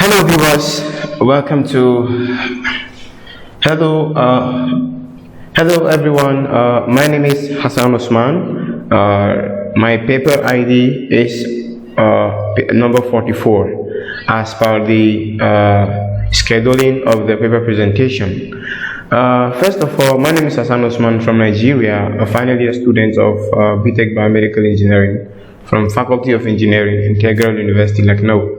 Hello, viewers. Welcome to hello, hello everyone. My name is Hassan Osman. My paper ID is number 44, as per the scheduling of the paper presentation. First of all, my name is Hassan Osman from Nigeria, a final year student of BTech Biomedical Engineering from Faculty of Engineering, Integral University, Lucknow.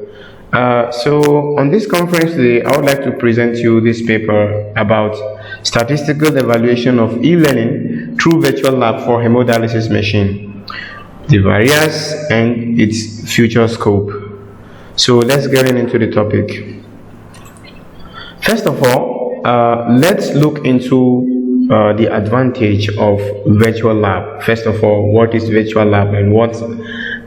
So on this conference today, I would like to present you this paper about statistical evaluation of e-learning through virtual lab for hemodialysis machine, the barriers and its future scope. So let's get into the topic. First of all, let's look into the advantage of virtual lab. First of all, what is virtual lab and what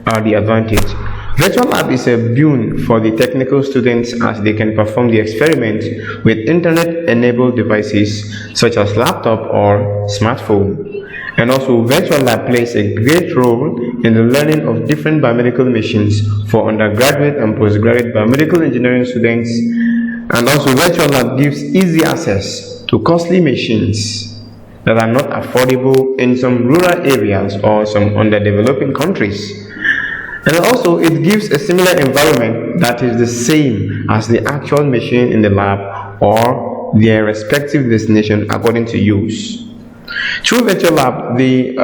are the advantages? Virtual lab is a boon for the technical students as they can perform the experiment with internet-enabled devices such as laptop or smartphone. And also, virtual lab plays a great role in the learning of different biomedical machines for undergraduate and postgraduate biomedical engineering students. And also, virtual lab gives easy access to costly machines that are not affordable in some rural areas or some underdeveloping countries. And also, it gives a similar environment that is the same as the actual machine in the lab or their respective destination according to use. Through virtual lab, the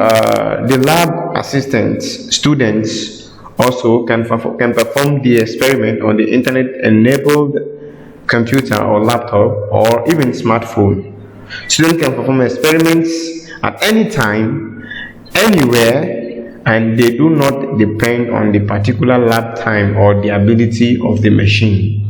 lab assistants, students also can perform the experiment on the internet-enabled computer or laptop or even smartphone. Students can perform experiments at any time, anywhere, and they do not depend on the particular lab time or the ability of the machine.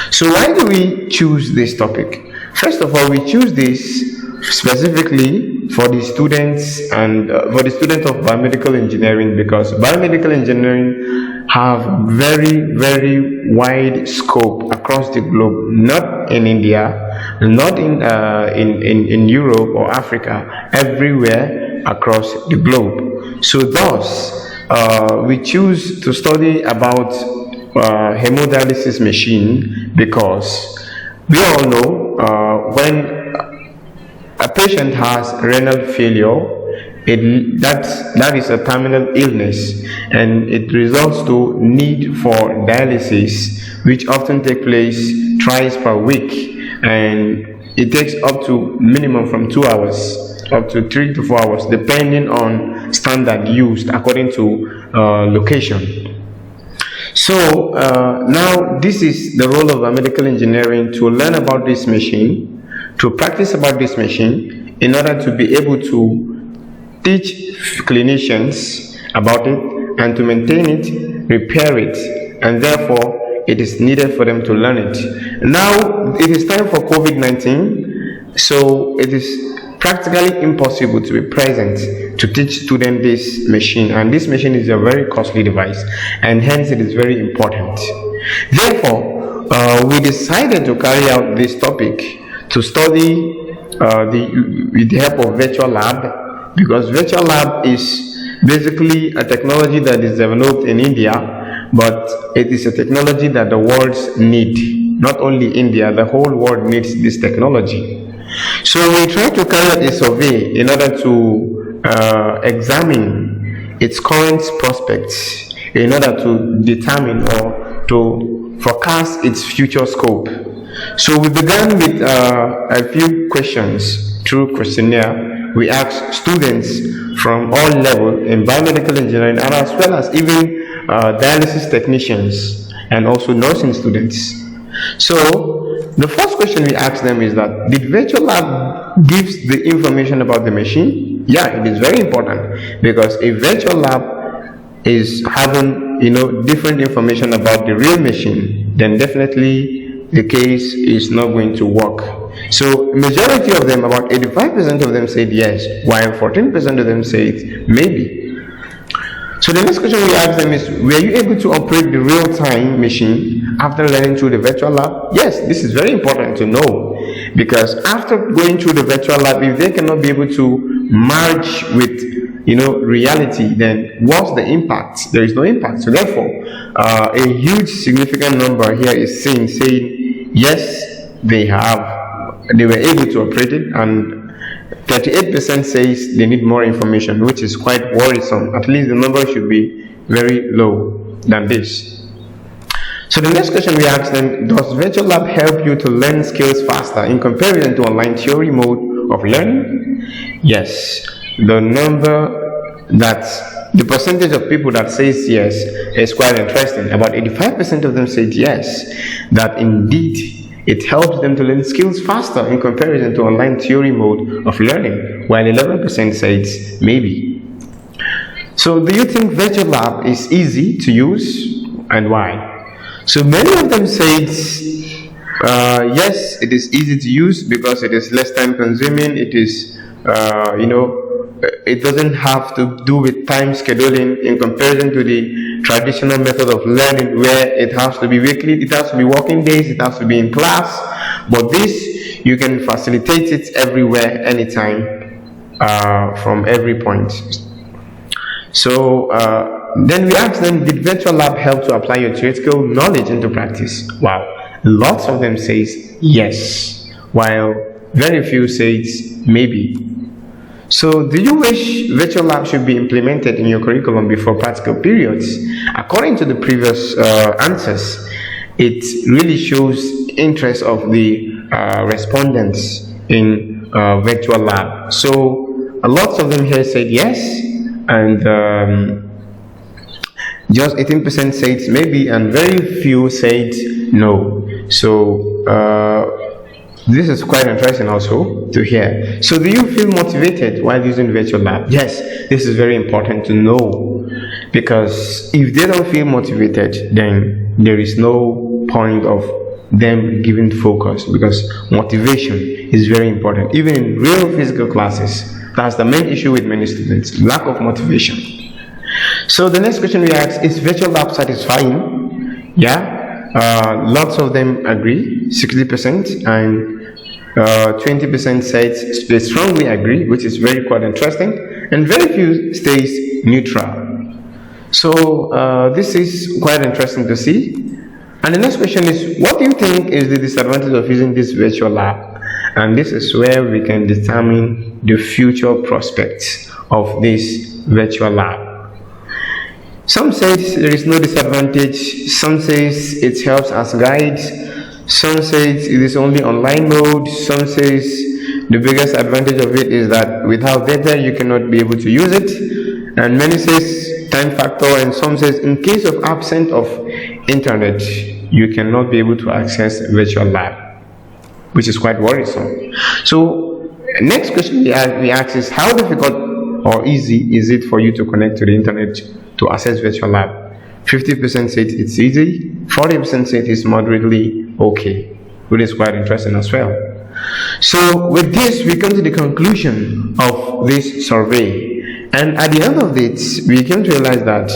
So why do we choose this topic? First of all, we choose this specifically for the students and for the students of biomedical engineering, because biomedical engineering have very wide scope across the globe, not in India, not in Europe or Africa, everywhere across the globe. So thus, we choose to study about hemodialysis machine because we all know when a patient has renal failure, that is a terminal illness, and it results to need for dialysis, which often take place thrice per week, and it takes up to minimum from 2 hours up to 3 to 4 hours, depending on standard used according to location. So now this is the role of biomedical engineering, to learn about this machine, to practice about this machine in order to be able to teach clinicians about it and to maintain it, repair it, and therefore it is needed for them to learn it. Now it is time for COVID-19, so it is practically impossible to be present to teach students this machine, and this machine is a very costly device, and hence it is very important. Therefore, we decided to carry out this topic to study with the help of virtual lab, because virtual lab is basically a technology that is developed in India, but it is a technology that the world needs. Not only India, the whole world needs this technology. So we try to carry out a survey in order to examine its current prospects, in order to determine or to forecast its future scope. So we began with a few questions through questionnaire. We asked students from all levels in biomedical engineering, and as well as even dialysis technicians and also nursing students. So the first question we asked them is that, did virtual lab gives the information about the machine? Yeah, it is very important, because a virtual lab is having different information about the real machine, then definitely the case is not going to work. So majority of them, about 85% of them said yes, while 14% of them said maybe. So the next question we asked them is, were you able to operate the real-time machine after learning through the virtual lab? Yes, this is very important to know, because after going through the virtual lab, if they cannot be able to merge with reality, then what's the impact? There is no impact. So therefore, a huge significant number here is saying yes, they were able to operate it, and 38% says they need more information, which is quite worrisome. At least the number should be very low than this. So the next question we ask them: does virtual lab help you to learn skills faster in comparison to online theory mode of learning? Yes. The percentage of people that says yes is quite interesting. About 85% of them said yes, that indeed it helps them to learn skills faster in comparison to online theory mode of learning, while 11% says maybe. So do you think virtual lab is easy to use, and why? So many of them said yes, it is easy to use because it is less time consuming. It is it doesn't have to do with time scheduling in comparison to the traditional method of learning, where it has to be weekly, it has to be working days, it has to be in class. But this, you can facilitate it everywhere, anytime, from every point. So then we asked them, did virtual lab help to apply your theoretical knowledge into practice? Wow, lots of them says yes, while very few says maybe. So do you wish virtual lab should be implemented in your curriculum before practical periods? According to the previous answers, it really shows interest of the respondents in virtual lab. So a lot of them here said yes, and just 18% said maybe, and very few said no. So this is quite interesting also to hear. So do you feel motivated while using virtual lab? Yes, this is very important to know, because if they don't feel motivated, then there is no point of them giving focus, because motivation is very important. Even in real physical classes, that's the main issue with many students, lack of motivation. So the next question we ask, is virtual lab satisfying? Yeah, lots of them agree, 60%, and 20% said they strongly agree, which is very quite interesting, and very few stays neutral. So this is quite interesting to see. And the next question is, what do you think is the disadvantage of using this virtual lab? And this is where we can determine the future prospects of this virtual lab. Some say there is no disadvantage, some says it helps as guide, some say it is only online mode, some says the biggest advantage of it is that without data you cannot be able to use it, and many says time factor, and some says in case of absence of internet you cannot be able to access virtual lab, which is quite worrisome. So next question we ask is, how difficult or easy is it for you to connect to the internet to access virtual lab? 50% said it's easy, 40% said it's moderately okay, which is quite interesting as well. So with this, we come to the conclusion of this survey, and at the end of it, we came to realize that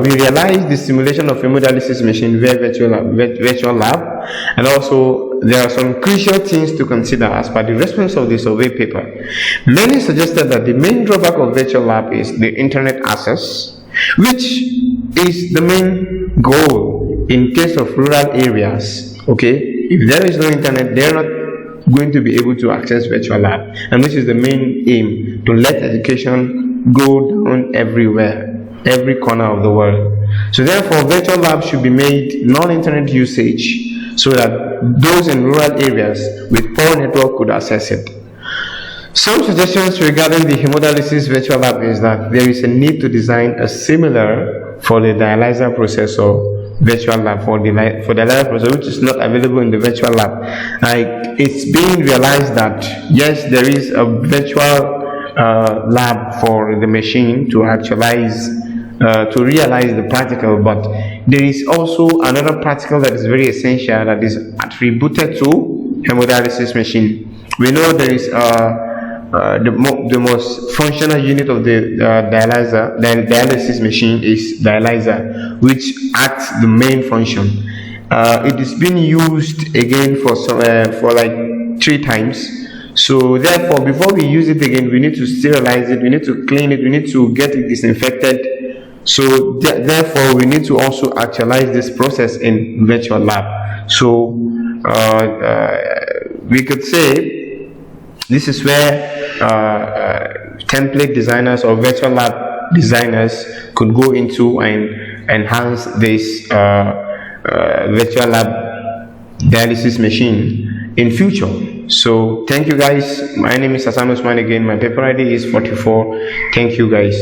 we realized the simulation of hemodialysis machine via virtual lab, and also there are some crucial things to consider as per the response of the survey paper. Many suggested that the main drawback of virtual lab is the internet access, which is the main goal in case of rural areas. Okay, if there is no internet, they are not going to be able to access virtual lab, and which is the main aim, to let education go down everywhere, every corner of the world. So therefore, virtual labs should be made non-internet usage, so that those in rural areas with poor network could access it. Some suggestions regarding the hemodialysis virtual lab is that there is a need to design a similar for the dialyzer processor virtual lab for the dialyzer processor, which is not available in the virtual lab. It's being realized that yes, there is a virtual lab for the machine to actualize, to realize the practical, but there is also another practical that is very essential, that is attributed to hemodialysis machine. We know there is the most functional unit of the dialysis machine is dialyzer, which acts the main function. It is being used again for like 3 times. So therefore, before we use it again, we need to sterilize it, we need to clean it, we need to get it disinfected. So therefore, we need to also actualize this process in virtual lab. So we could say this is where template designers or virtual lab designers could go into and enhance this virtual lab dialysis machine in future. So thank you guys. My name is Hassan Osman again. My paper ID is 44. Thank you guys.